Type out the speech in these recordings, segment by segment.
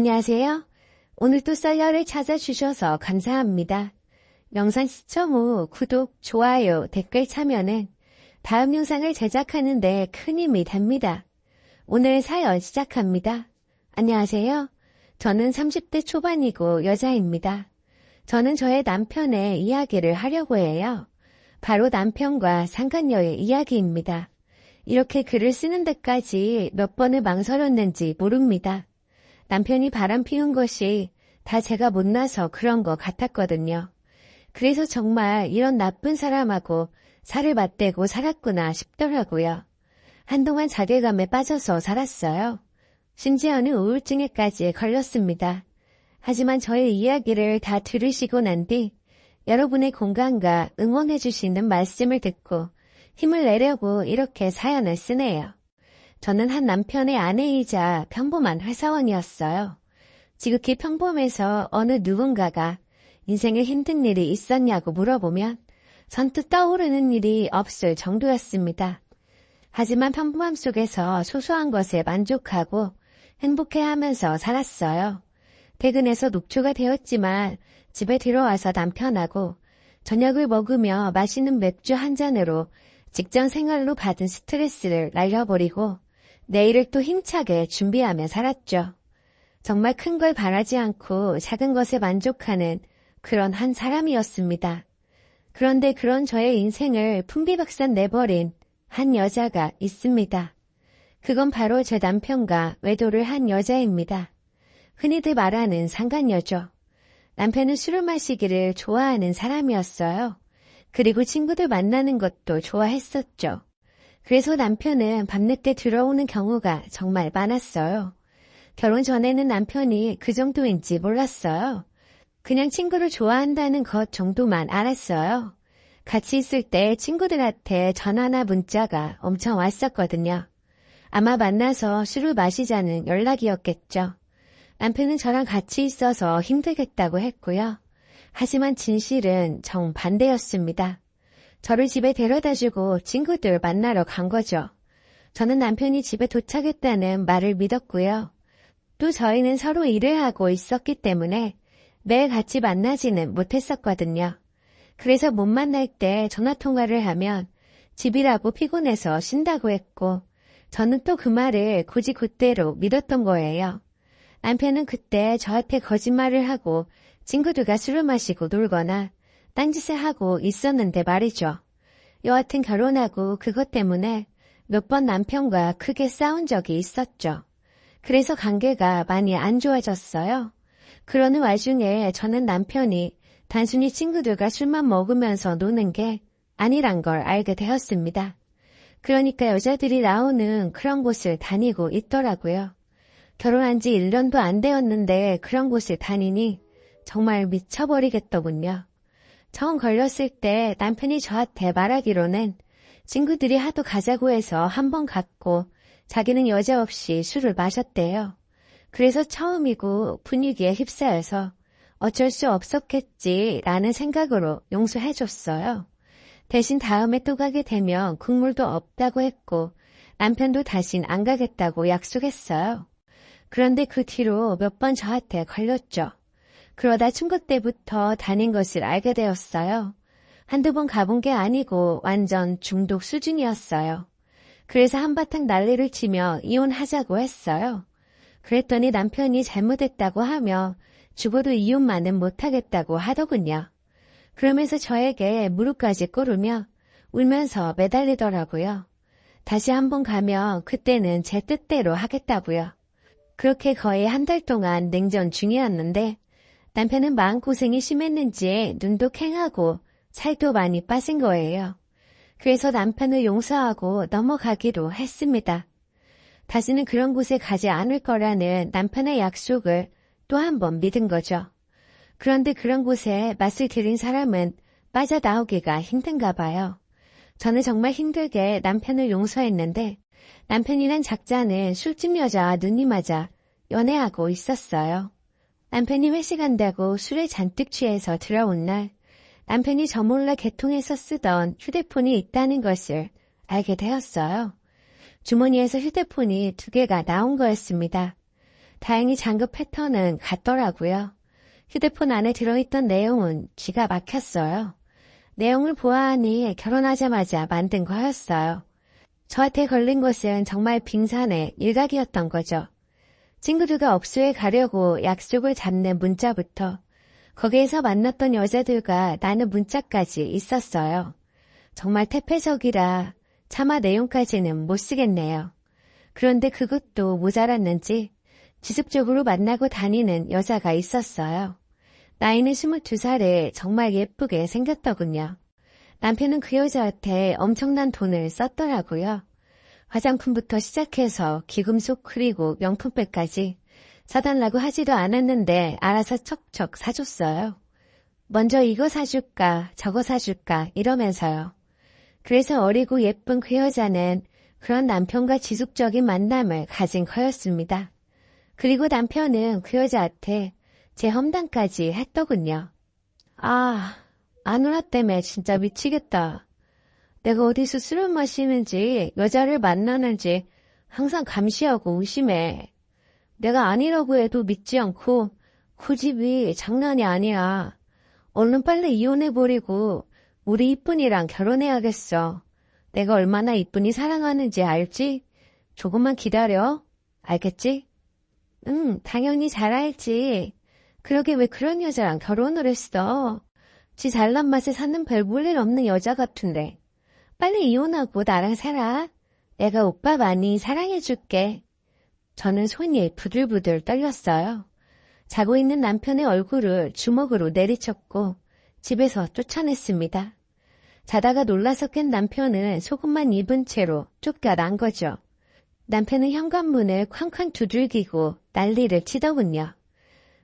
안녕하세요. 오늘 또 썰려를 찾아주셔서 감사합니다. 영상 시청 후 구독, 좋아요, 댓글 참여는 다음 영상을 제작하는 데 큰 힘이 됩니다. 오늘 사연 시작합니다. 안녕하세요. 저는 30대 초반이고 여자입니다. 저는 저의 남편의 이야기를 하려고 해요. 바로 남편과 상간녀의 이야기입니다. 이렇게 글을 쓰는 데까지 몇 번을 망설였는지 모릅니다. 남편이 바람 피운 것이 다 제가 못나서 그런 것 같았거든요. 그래서 정말 이런 나쁜 사람하고 살을 맞대고 살았구나 싶더라고요. 한동안 자괴감에 빠져서 살았어요. 심지어는 우울증에까지 걸렸습니다. 하지만 저의 이야기를 다 들으시고 난 뒤 여러분의 공감과 응원해주시는 말씀을 듣고 힘을 내려고 이렇게 사연을 쓰네요. 저는 한 남편의 아내이자 평범한 회사원이었어요. 지극히 평범해서 어느 누군가가 인생에 힘든 일이 있었냐고 물어보면 선뜻 떠오르는 일이 없을 정도였습니다. 하지만 평범함 속에서 소소한 것에 만족하고 행복해하면서 살았어요. 퇴근해서 녹초가 되었지만 집에 들어와서 남편하고 저녁을 먹으며 마시는 맥주 한 잔으로 직장 생활로 받은 스트레스를 날려버리고 내일을 또 힘차게 준비하며 살았죠. 정말 큰 걸 바라지 않고 작은 것에 만족하는 그런 한 사람이었습니다. 그런데 그런 저의 인생을 풍비박산 내버린 한 여자가 있습니다. 그건 바로 제 남편과 외도를 한 여자입니다. 흔히들 말하는 상간녀죠. 남편은 술을 마시기를 좋아하는 사람이었어요. 그리고 친구들 만나는 것도 좋아했었죠. 그래서 남편은 밤늦게 들어오는 경우가 정말 많았어요. 결혼 전에는 남편이 그 정도인지 몰랐어요. 그냥 친구를 좋아한다는 것 정도만 알았어요. 같이 있을 때 친구들한테 전화나 문자가 엄청 왔었거든요. 아마 만나서 술을 마시자는 연락이었겠죠. 남편은 저랑 같이 있어서 힘들겠다고 했고요. 하지만 진실은 정반대였습니다. 저를 집에 데려다주고 친구들 만나러 간 거죠. 저는 남편이 집에 도착했다는 말을 믿었고요. 또 저희는 서로 일을 하고 있었기 때문에 매일 같이 만나지는 못했었거든요. 그래서 못 만날 때 전화통화를 하면 집이라고 피곤해서 쉰다고 했고 저는 또 그 말을 곧이곧대로 믿었던 거예요. 남편은 그때 저한테 거짓말을 하고 친구들과 술을 마시고 놀거나 딴짓을 하고 있었는데 말이죠. 여하튼 결혼하고 그것 때문에 몇 번 남편과 크게 싸운 적이 있었죠. 그래서 관계가 많이 안 좋아졌어요. 그러는 와중에 저는 남편이 단순히 친구들과 술만 먹으면서 노는 게 아니란 걸 알게 되었습니다. 그러니까 여자들이 나오는 그런 곳을 다니고 있더라고요. 결혼한 지 1년도 안 되었는데 그런 곳을 다니니 정말 미쳐버리겠더군요. 처음 걸렸을 때 남편이 저한테 말하기로는 친구들이 하도 가자고 해서 한 번 갔고 자기는 여자 없이 술을 마셨대요. 그래서 처음이고 분위기에 휩싸여서 어쩔 수 없었겠지라는 생각으로 용서해줬어요. 대신 다음에 또 가게 되면 국물도 없다고 했고 남편도 다신 안 가겠다고 약속했어요. 그런데 그 뒤로 몇 번 저한테 걸렸죠. 그러다 중고 때부터 다닌 것을 알게 되었어요. 한두 번 가본 게 아니고 완전 중독 수준이었어요. 그래서 한바탕 난리를 치며 이혼하자고 했어요. 그랬더니 남편이 잘못했다고 하며 죽어도 이혼만은 못하겠다고 하더군요. 그러면서 저에게 무릎까지 꿇으며 울면서 매달리더라고요. 다시 한번 가면 그때는 제 뜻대로 하겠다고요. 그렇게 거의 한 달 동안 냉전 중이었는데 남편은 마음고생이 심했는지 눈도 퀭하고 살도 많이 빠진 거예요. 그래서 남편을 용서하고 넘어가기로 했습니다. 다시는 그런 곳에 가지 않을 거라는 남편의 약속을 또 한 번 믿은 거죠. 그런데 그런 곳에 맛을 들인 사람은 빠져나오기가 힘든가 봐요. 저는 정말 힘들게 남편을 용서했는데 남편이란 작자는 술집 여자와 눈이 맞아 연애하고 있었어요. 남편이 회식한다고 술에 잔뜩 취해서 들어온 날 남편이 저 몰래 개통해서 쓰던 휴대폰이 있다는 것을 알게 되었어요. 주머니에서 휴대폰이 2개가 나온 거였습니다. 다행히 잠금 패턴은 같더라고요. 휴대폰 안에 들어있던 내용은 기가 막혔어요. 내용을 보아하니 결혼하자마자 만든 거였어요. 저한테 걸린 것은 정말 빙산의 일각이었던 거죠. 친구들과 업소에 가려고 약속을 잡는 문자부터 거기에서 만났던 여자들과 나눈 문자까지 있었어요. 정말 태폐적이라 차마 내용까지는 못 쓰겠네요. 그런데 그것도 모자랐는지 지속적으로 만나고 다니는 여자가 있었어요. 나이는 22살에 정말 예쁘게 생겼더군요. 남편은 그 여자한테 엄청난 돈을 썼더라고요. 화장품부터 시작해서 귀금속 그리고 명품백까지 사달라고 하지도 않았는데 알아서 척척 사줬어요. 먼저 이거 사줄까 저거 사줄까 이러면서요. 그래서 어리고 예쁜 그 여자는 그런 남편과 지속적인 만남을 가진 거였습니다. 그리고 남편은 그 여자한테 제 험담까지 했더군요. 아, 아누라 때문에 진짜 미치겠다. 내가 어디서 술을 마시는지 여자를 만나는지 항상 감시하고 의심해. 내가 아니라고 해도 믿지 않고 그 집이 장난이 아니야. 얼른 빨리 이혼해버리고 우리 이쁜이랑 결혼해야겠어. 내가 얼마나 이쁜이 사랑하는지 알지? 조금만 기다려. 알겠지? 응, 당연히 잘 알지. 그러게 왜 그런 여자랑 결혼을 했어? 지 잘난 맛에 사는 별 볼 일 없는 여자 같은데. 빨리 이혼하고 나랑 살아. 내가 오빠 많이 사랑해줄게. 저는 손이 부들부들 떨렸어요. 자고 있는 남편의 얼굴을 주먹으로 내리쳤고 집에서 쫓아냈습니다. 자다가 놀라서 깬 남편은 속옷만 입은 채로 쫓겨난 거죠. 남편은 현관문을 쾅쾅 두들기고 난리를 치더군요.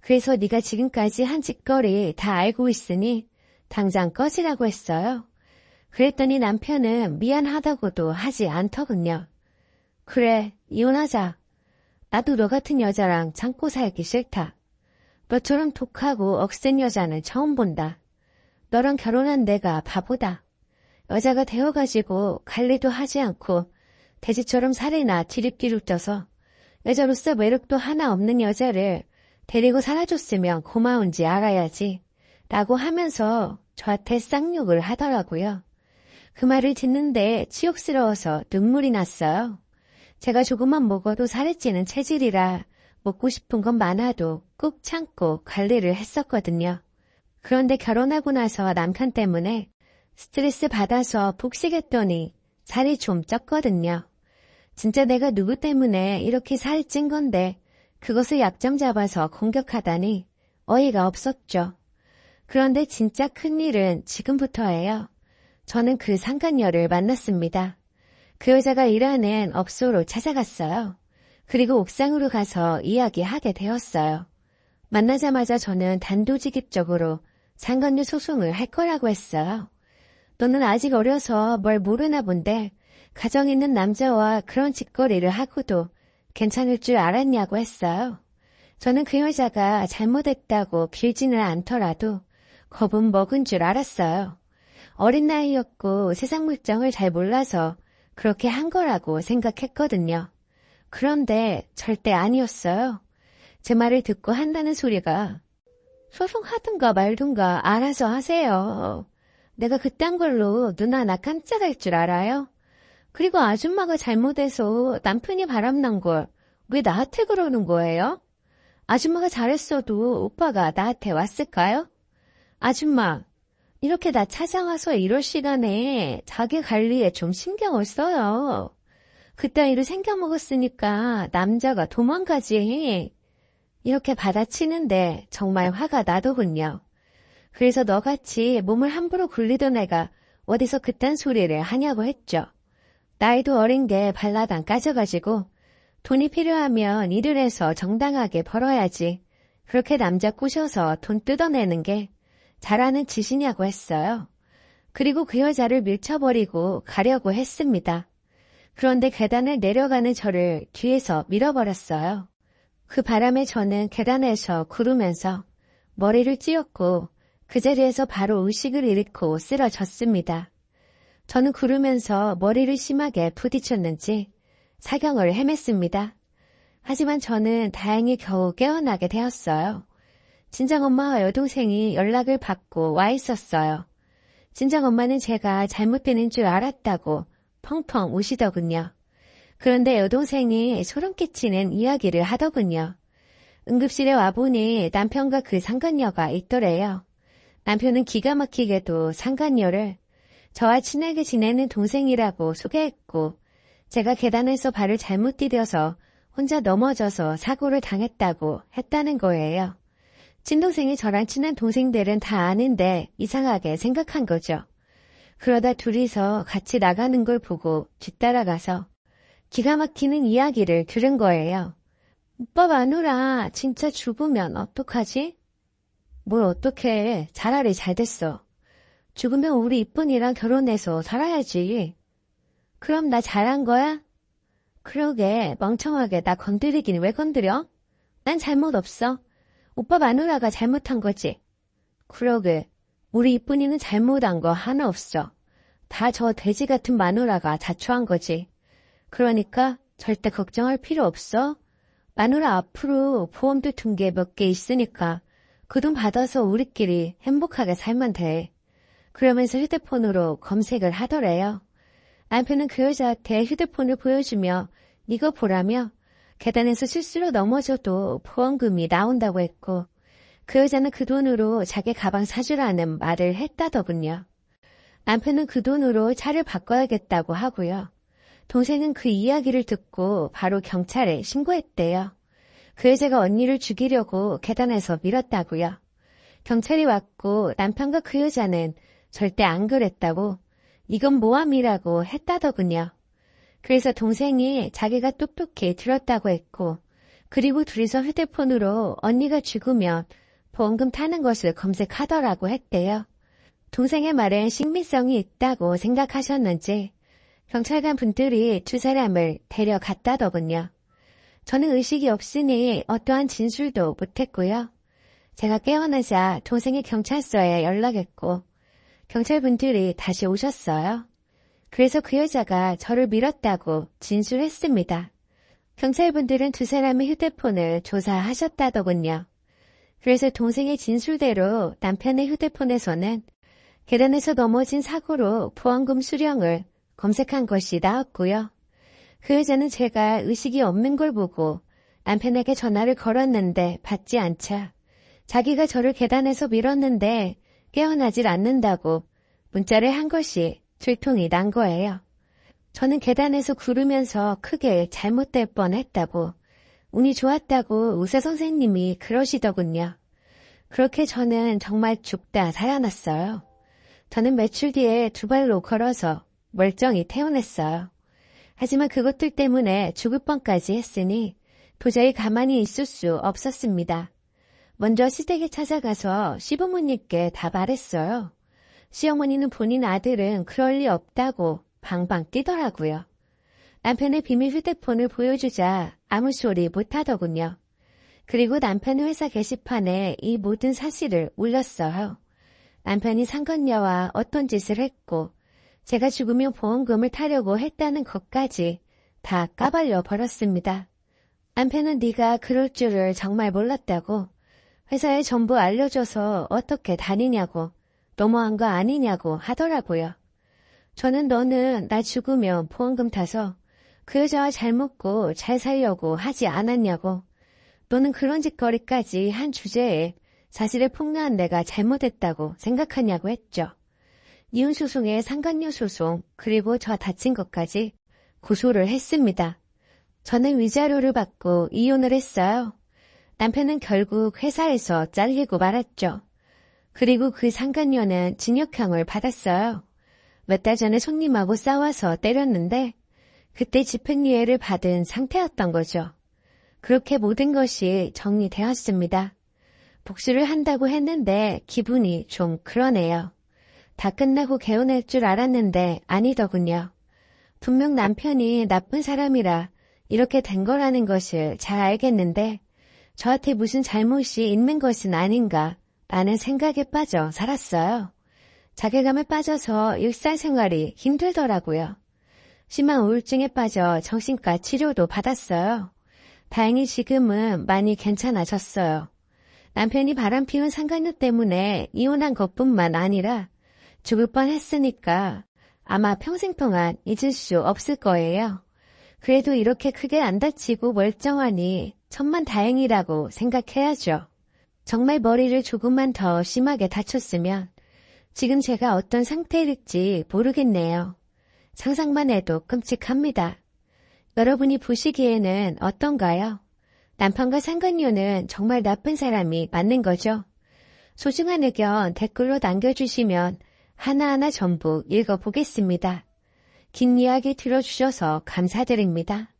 그래서 네가 지금까지 한 짓거리 다 알고 있으니 당장 꺼지라고 했어요. 그랬더니 남편은 미안하다고도 하지 않더군요. 그래, 이혼하자. 나도 너 같은 여자랑 참고 살기 싫다. 너처럼 독하고 억센 여자는 처음 본다. 너랑 결혼한 내가 바보다. 여자가 되어가지고 관리도 하지 않고 돼지처럼 살이나 지립기를 쪄서 여자로서 매력도 하나 없는 여자를 데리고 살아줬으면 고마운지 알아야지 라고 하면서 저한테 쌍욕을 하더라고요. 그 말을 듣는데 치욕스러워서 눈물이 났어요. 제가 조금만 먹어도 살이 찌는 체질이라 먹고 싶은 건 많아도 꾹 참고 관리를 했었거든요. 그런데 결혼하고 나서 남편 때문에 스트레스 받아서 폭식했더니 살이 좀 쪘거든요. 진짜 내가 누구 때문에 이렇게 살이 찐 건데 그것을 약점 잡아서 공격하다니 어이가 없었죠. 그런데 진짜 큰일은 지금부터예요. 저는 그 상간녀를 만났습니다. 그 여자가 일하는 업소로 찾아갔어요. 그리고 옥상으로 가서 이야기하게 되었어요. 만나자마자 저는 단도직입적으로 상간녀 소송을 할 거라고 했어요. 너는 아직 어려서 뭘 모르나 본데 가정 있는 남자와 그런 짓거리를 하고도 괜찮을 줄 알았냐고 했어요. 저는 그 여자가 잘못했다고 빌지는 않더라도 겁은 먹은 줄 알았어요. 어린 나이였고 세상 물정을 잘 몰라서 그렇게 한 거라고 생각했거든요. 그런데 절대 아니었어요. 제 말을 듣고 한다는 소리가 소송하든가 말든가 알아서 하세요. 내가 그딴 걸로 눈 하나 깜짝할 줄 알아요? 그리고 아줌마가 잘못해서 남편이 바람난 걸 왜 나한테 그러는 거예요? 아줌마가 잘했어도 오빠가 나한테 왔을까요? 아줌마, 이렇게 나 찾아와서 이럴 시간에 자기 관리에 좀 신경을 써요. 그따위로 생겨먹었으니까 남자가 도망가지. 이렇게 받아치는데 정말 화가 나더군요. 그래서 너같이 몸을 함부로 굴리던 애가 어디서 그딴 소리를 하냐고 했죠. 나이도 어린 게 발라당 까져가지고 돈이 필요하면 일을 해서 정당하게 벌어야지. 그렇게 남자 꼬셔서 돈 뜯어내는 게 잘하는 짓이냐고 했어요. 그리고 그 여자를 밀쳐버리고 가려고 했습니다. 그런데 계단을 내려가는 저를 뒤에서 밀어버렸어요. 그 바람에 저는 계단에서 구르면서 머리를 찧었고 그 자리에서 바로 의식을 잃고 쓰러졌습니다. 저는 구르면서 머리를 심하게 부딪혔는지 사경을 헤맸습니다. 하지만 저는 다행히 겨우 깨어나게 되었어요. 친정엄마와 여동생이 연락을 받고 와 있었어요. 친정엄마는 제가 잘못되는 줄 알았다고 펑펑 우시더군요. 그런데 여동생이 소름 끼치는 이야기를 하더군요. 응급실에 와보니 남편과 그 상간녀가 있더래요. 남편은 기가 막히게도 상간녀를 저와 친하게 지내는 동생이라고 소개했고 제가 계단에서 발을 잘못 디뎌서 혼자 넘어져서 사고를 당했다고 했다는 거예요. 친동생이 저랑 친한 동생들은 다 아는데 이상하게 생각한 거죠. 그러다 둘이서 같이 나가는 걸 보고 뒤따라가서 기가 막히는 이야기를 들은 거예요. 오빠 마누라 진짜 죽으면 어떡하지? 뭘 어떡해. 차라리 잘 됐어. 죽으면 우리 이쁜이랑 결혼해서 살아야지. 그럼 나 잘한 거야? 그러게 멍청하게 나 건드리긴 왜 건드려? 난 잘못 없어. 오빠 마누라가 잘못한 거지. 그러게 우리 이쁜이는 잘못한 거 하나 없어. 다 저 돼지 같은 마누라가 자초한 거지. 그러니까 절대 걱정할 필요 없어. 마누라 앞으로 보험도 둔 게 몇 개 있으니까 그 돈 받아서 우리끼리 행복하게 살면 돼. 그러면서 휴대폰으로 검색을 하더래요. 남편은 그 여자한테 휴대폰을 보여주며 이거 보라며 계단에서 실수로 넘어져도 보험금이 나온다고 했고 그 여자는 그 돈으로 자기 가방 사주라는 말을 했다더군요. 남편은 그 돈으로 차를 바꿔야겠다고 하고요. 동생은 그 이야기를 듣고 바로 경찰에 신고했대요. 그 여자가 언니를 죽이려고 계단에서 밀었다고요. 경찰이 왔고 남편과 그 여자는 절대 안 그랬다고 이건 모함이라고 했다더군요. 그래서 동생이 자기가 똑똑히 들었다고 했고 그리고 둘이서 휴대폰으로 언니가 죽으면 보험금 타는 것을 검색하더라고 했대요. 동생의 말엔 신빙성이 있다고 생각하셨는지 경찰관 분들이 두 사람을 데려갔다더군요. 저는 의식이 없으니 어떠한 진술도 못했고요. 제가 깨어나자 동생이 경찰서에 연락했고 경찰분들이 다시 오셨어요. 그래서 그 여자가 저를 밀었다고 진술했습니다. 경찰분들은 두 사람의 휴대폰을 조사하셨다더군요. 그래서 동생의 진술대로 남편의 휴대폰에서는 계단에서 넘어진 사고로 보험금 수령을 검색한 것이 나왔고요. 그 여자는 제가 의식이 없는 걸 보고 남편에게 전화를 걸었는데 받지 않자 자기가 저를 계단에서 밀었는데 깨어나질 않는다고 문자를 한 것이 들통이 난 거예요. 저는 계단에서 구르면서 크게 잘못될 뻔했다고 운이 좋았다고 의사 선생님이 그러시더군요. 그렇게 저는 정말 죽다 살아났어요. 저는 며칠 뒤에 두 발로 걸어서 멀쩡히 퇴원했어요. 하지만 그것들 때문에 죽을 뻔까지 했으니 도저히 가만히 있을 수 없었습니다. 먼저 시댁에 찾아가서 시부모님께 다 말했어요. 시어머니는 본인 아들은 그럴 리 없다고 방방 뛰더라고요. 남편의 비밀 휴대폰을 보여주자 아무 소리 못하더군요. 그리고 남편의 회사 게시판에 이 모든 사실을 올렸어요. 남편이 상간녀와 어떤 짓을 했고 제가 죽으면 보험금을 타려고 했다는 것까지 다 까발려 버렸습니다. 남편은 네가 그럴 줄을 정말 몰랐다고 회사에 전부 알려줘서 어떻게 다니냐고 너무한 거 아니냐고 하더라고요. 저는 너는 나 죽으면 보험금 타서 그 여자와 잘 먹고 잘 살려고 하지 않았냐고 너는 그런 짓거리까지 한 주제에 사실을 폭로한 내가 잘못했다고 생각하냐고 했죠. 이혼소송에 상간녀 소송 그리고 저 다친 것까지 고소를 했습니다. 저는 위자료를 받고 이혼을 했어요. 남편은 결국 회사에서 잘리고 말았죠. 그리고 그 상간녀는 징역형을 받았어요. 몇 달 전에 손님하고 싸워서 때렸는데 그때 집행유예를 받은 상태였던 거죠. 그렇게 모든 것이 정리되었습니다. 복수를 한다고 했는데 기분이 좀 그러네요. 다 끝나고 개운할 줄 알았는데 아니더군요. 분명 남편이 나쁜 사람이라 이렇게 된 거라는 것을 잘 알겠는데 저한테 무슨 잘못이 있는 것은 아닌가 라는 생각에 빠져 살았어요. 자괴감에 빠져서 일상생활이 힘들더라고요. 심한 우울증에 빠져 정신과 치료도 받았어요. 다행히 지금은 많이 괜찮아졌어요. 남편이 바람피운 상간녀 때문에 이혼한 것뿐만 아니라 죽을 뻔했으니까 아마 평생 동안 잊을 수 없을 거예요. 그래도 이렇게 크게 안 다치고 멀쩡하니 천만 다행이라고 생각해야죠. 정말 머리를 조금만 더 심하게 다쳤으면 지금 제가 어떤 상태일지 모르겠네요. 상상만 해도 끔찍합니다. 여러분이 보시기에는 어떤가요? 남편과 상간녀는 정말 나쁜 사람이 맞는 거죠? 소중한 의견 댓글로 남겨주시면 하나하나 전부 읽어보겠습니다. 긴 이야기 들어주셔서 감사드립니다.